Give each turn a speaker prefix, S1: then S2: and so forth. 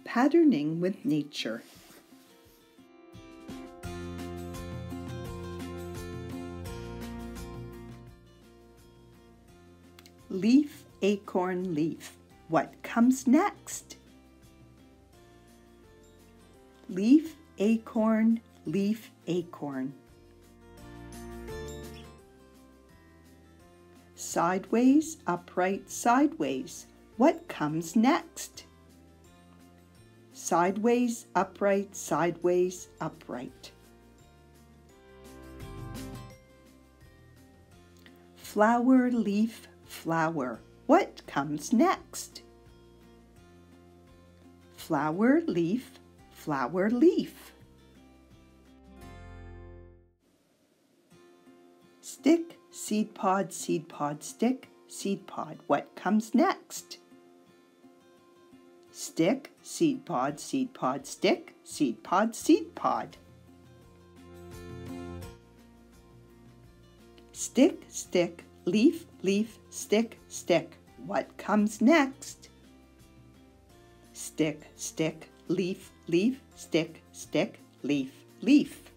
S1: Patterning with Nature. Leaf, acorn, leaf. What comes next? Leaf, acorn, leaf, acorn. Sideways, upright, sideways. What comes next? Sideways, upright, sideways, upright. Flower, leaf, flower. What comes next? Flower, leaf, flower, leaf. Stick, seed pod, stick, seed pod. What comes next? Stick, seed pod, stick, seed pod, seed pod. Stick, stick, leaf, leaf, stick, stick. What comes next? Stick, stick, leaf, leaf, stick, stick, leaf, leaf.